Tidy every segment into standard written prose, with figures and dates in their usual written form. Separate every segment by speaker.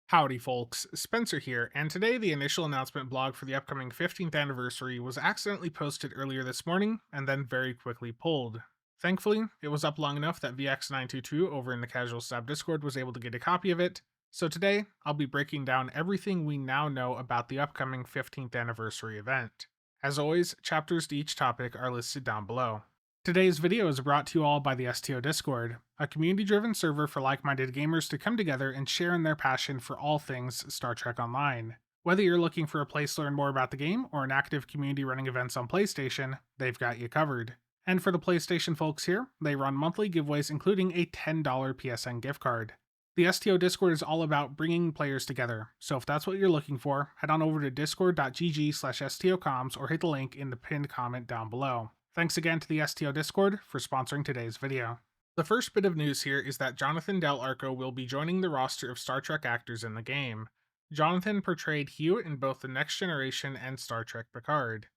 Speaker 1: Howdy, folks. Spencer here, and today the initial announcement blog for the upcoming 15th anniversary was accidentally posted earlier this morning and then very quickly pulled. Thankfully, it was up long enough that VX922 over in the CasualSAB Discord was able to get a copy of it, so today I'll be breaking down everything we now know about the upcoming 15th anniversary event. As always, chapters to each topic are listed down below. Today's video is brought to you all by the STO Discord, a community-driven server for like-minded gamers to come together and share in their passion for all things Star Trek Online. Whether you're looking for a place to learn more about the game or an active community running events on PlayStation, they've got you covered. And for the PlayStation folks here, they run monthly giveaways including a $10 PSN gift card. The STO Discord is all about bringing players together, so if that's what you're looking for, head on over to discord.gg/stocoms or hit the link in the pinned comment down below. Thanks again to the STO Discord for sponsoring today's video. The first bit of news here is that Jonathan Del Arco will be joining the roster of Star Trek actors in the game. Jonathan portrayed Hewitt in both The Next Generation and Star Trek Picard.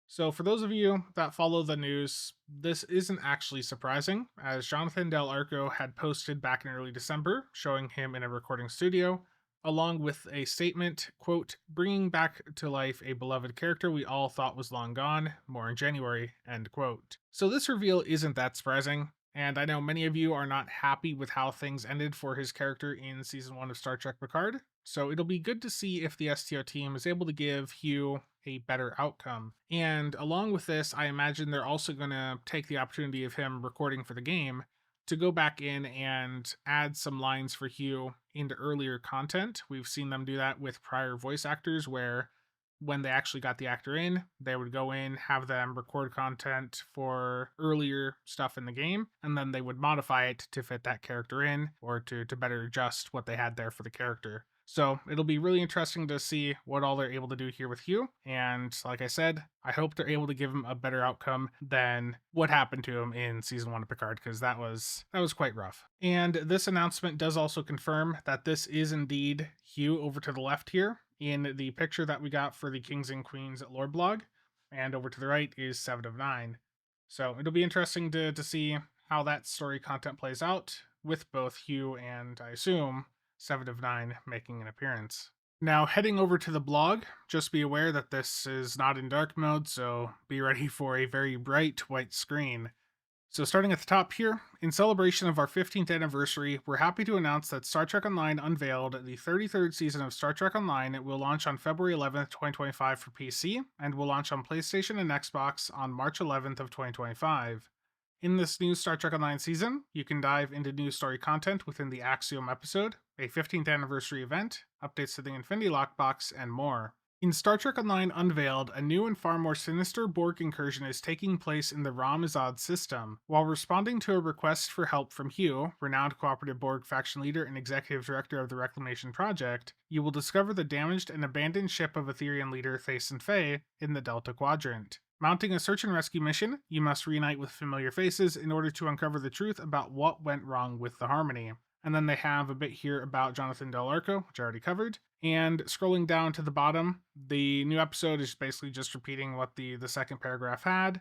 Speaker 1: So for those of you that follow the news, this isn't actually surprising, as Jonathan Del Arco had posted back in early December showing him in a recording studio, along with a statement, quote, bringing back to life a beloved character we all thought was long gone, more in January, end quote. So this reveal isn't that surprising, and I know many of you are not happy with how things ended for his character in Season 1 of Star Trek Picard, so it'll be good to see if the STO team is able to give Hugh a better outcome. And along with this, I imagine they're also going to take the opportunity of him recording for the game to go back in and add some lines for Hugh into earlier content. We've seen them do that with prior voice actors where when they actually got the actor in, they would go in, have them record content for earlier stuff in the game, and then they would modify it to fit that character in or to better adjust what they had there for the character. So it'll be really interesting to see what all they're able to do here with Hugh. And like I said, I hope they're able to give him a better outcome than what happened to him in Season 1 of Picard, because that was quite rough. And this announcement does also confirm that this is indeed Hugh over to the left here in the picture that we got for the Kings and Queens lore blog. And over to the right is 7 of 9. So it'll be interesting to see how that story content plays out with both Hugh and, I assume, 7 of 9 making an appearance. Now, heading over to the blog, just be aware that this is not in dark mode, so be ready for a very bright white screen. So starting at the top here, in celebration of our 15th anniversary, we're happy to announce that Star Trek Online unveiled the 33rd season of Star Trek Online. It will launch on February 11th, 2025 for PC, and will launch on PlayStation and Xbox on March 11th of 2025. In this new Star Trek Online season, you can dive into new story content within the Axiom episode, a 15th anniversary event, updates to the Infinity Lockbox, and more. In Star Trek Online Unveiled, a new and far more sinister Borg incursion is taking place in the Ramazad system. While responding to a request for help from Hugh, renowned cooperative Borg faction leader and executive director of the Reclamation Project, you will discover the damaged and abandoned ship of Etherian leader Thason Fay in the Delta Quadrant. Mounting a search and rescue mission, you must reunite with familiar faces in order to uncover the truth about what went wrong with the Harmony. And then they have a bit here about Jonathan Del Arco, which I already covered. And scrolling down to the bottom, the new episode is basically just repeating what the second paragraph had.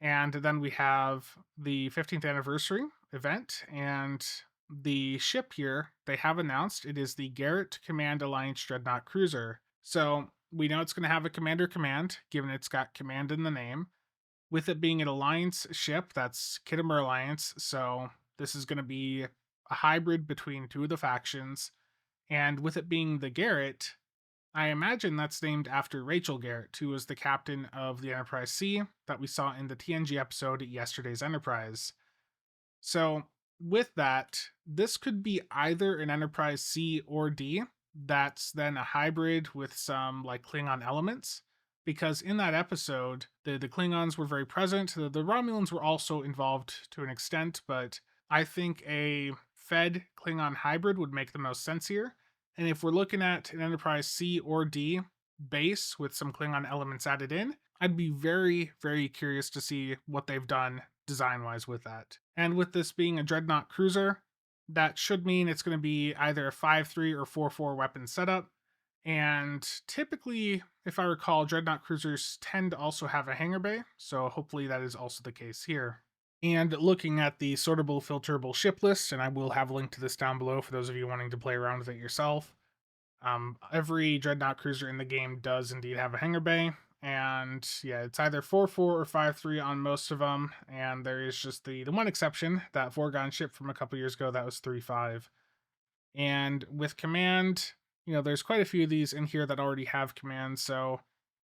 Speaker 1: And then we have the 15th anniversary event, and the ship here, they have announced it is the Garratt Command Alliance Dreadnought Cruiser. So we know it's going to have a commander command, given it's got command in the name. With it being an alliance ship, that's Khitomer Alliance, so this is going to be a hybrid between two of the factions. And with it being the Garratt, I imagine that's named after Rachel Garratt, who was the captain of the Enterprise C that we saw in the TNG episode Yesterday's Enterprise. So with that, this could be either an Enterprise C or D, that's then a hybrid with some like Klingon elements, because in that episode the Klingons were very present. The Romulans were also involved to an extent, but I think a fed Klingon hybrid would make the most sense here. And if we're looking at an Enterprise C or D base with some Klingon elements added in, I'd be very, very curious to see what they've done design-wise with that. And with this being a Dreadnought cruiser, that should mean it's going to be either a 5-3 or 4-4 weapon setup. And typically, if I recall, Dreadnought cruisers tend to also have a hangar bay, so hopefully that is also the case here. And looking at the sortable filterable ship list, and I will have a link to this down below for those of you wanting to play around with it yourself, Every Dreadnought cruiser in the game does indeed have a hangar bay, and yeah, it's either 4-4 or 5-3 on most of them, and there is just the one exception, that foregone ship from a couple years ago that was 3-5. And with command, there's quite a few of these in here that already have command, so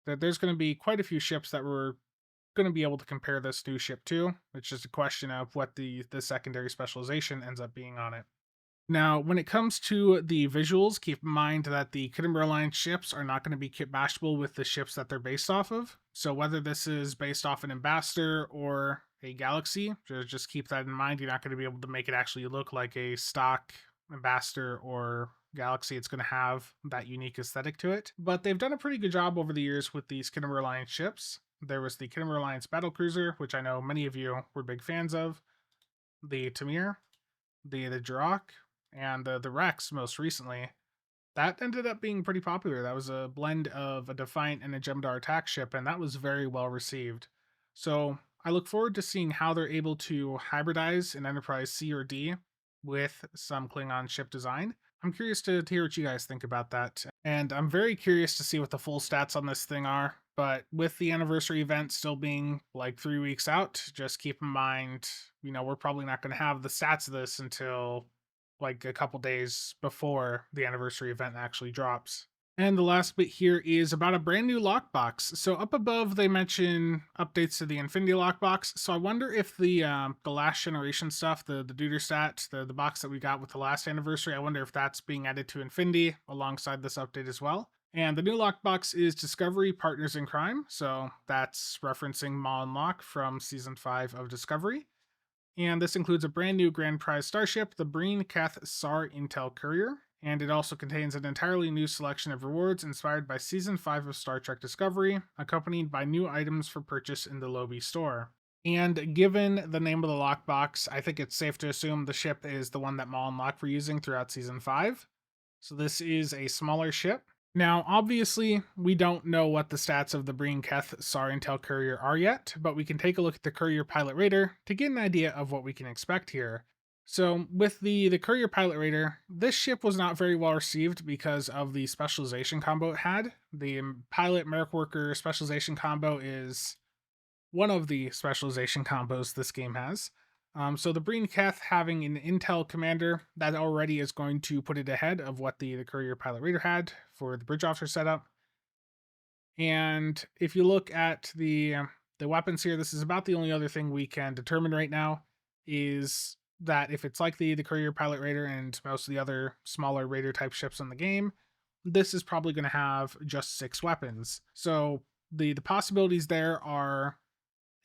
Speaker 1: there's going to be quite a few ships that we're going to be able to compare this new ship to. It's just a question of what the secondary specialization ends up being on it. Now, when it comes to the visuals, keep in mind that the Kittimer Alliance ships are not going to be kit bashable with the ships that they're based off of. So whether this is based off an Ambassador or a Galaxy, just keep that in mind. You're not going to be able to make it actually look like a stock Ambassador or Galaxy. It's going to have that unique aesthetic to it. But they've done a pretty good job over the years with these Kittimer Alliance ships. There was the Kittimer Alliance Battlecruiser, which I know many of you were big fans of, the Tamir, the Jirok, and the Rex most recently. That ended up being pretty popular. That was a blend of a Defiant and a Jem'Dar attack ship, and that was very well received. So I look forward to seeing how they're able to hybridize an Enterprise C or D with some Klingon ship design. I'm curious to hear what you guys think about that, and I'm very curious to see what the full stats on this thing are. But with the anniversary event still being like 3 weeks out, just keep in mind, we're probably not going to have the stats of this until like a couple days before the anniversary event actually drops. And the last bit here is about a brand new lockbox. So up above, they mention updates to the Infinity lockbox. So I wonder if the last generation stuff, the Deuter stat, the box that we got with the last anniversary, I wonder if that's being added to Infinity alongside this update as well. And the new lockbox is Discovery Partners in Crime. So that's referencing Maw and Locke from Season 5 of Discovery. And this includes a brand new Grand Prize starship, the Breen SAR Intel Courier, and it also contains an entirely new selection of rewards inspired by Season 5 of Star Trek Discovery, accompanied by new items for purchase in the Lobi store. And given the name of the lockbox, I think it's safe to assume the ship is the one that Maul and Locke were using throughout Season 5. So this is a smaller ship. Now, obviously, we don't know what the stats of the Breen SAR Intel Courier are yet, but we can take a look at the Courier Pilot Raider to get an idea of what we can expect here. So, with the Courier Pilot Raider, this ship was not very well received because of the specialization combo it had. The Pilot Merc Worker specialization combo is one of the specialization combos this game has. So the Breen having an Intel commander, that already is going to put it ahead of what the Courier Pilot Raider had for the bridge officer setup. And if you look at the weapons here, this is about the only other thing we can determine right now, is that if it's like the Courier Pilot Raider and most of the other smaller Raider type ships in the game, this is probably going to have just 6 weapons. So the possibilities there are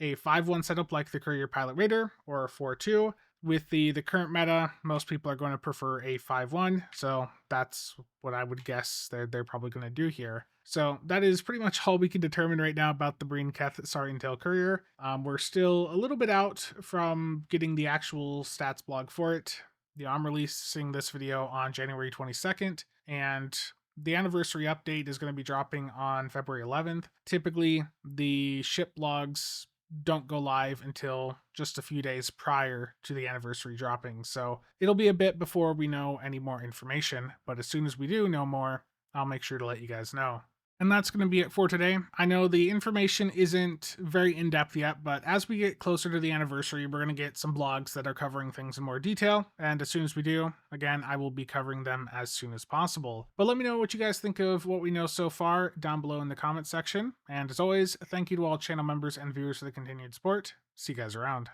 Speaker 1: a 5-1 setup like the Courier Pilot Raider, or a 4-2. With the current meta, most people are going to prefer a 5-1, so that's what I would guess they're probably going to do here. So that is pretty much all we can determine right now about the Breen SAR Intel Courier. We're still a little bit out from getting the actual stats blog for it. I'm releasing this video on January 22nd, and the anniversary update is going to be dropping on February 11th. Typically, the ship blogs don't go live until just a few days prior to the anniversary dropping, so it'll be a bit before we know any more information, but as soon as we do know more, I'll make sure to let you guys know. And that's going to be it for today. I know the information isn't very in-depth yet, but as we get closer to the anniversary, we're going to get some blogs that are covering things in more detail, and as soon as we do, again, I will be covering them as soon as possible. But let me know what you guys think of what we know so far down below in the comment section, and as always, thank you to all channel members and viewers for the continued support. See you guys around.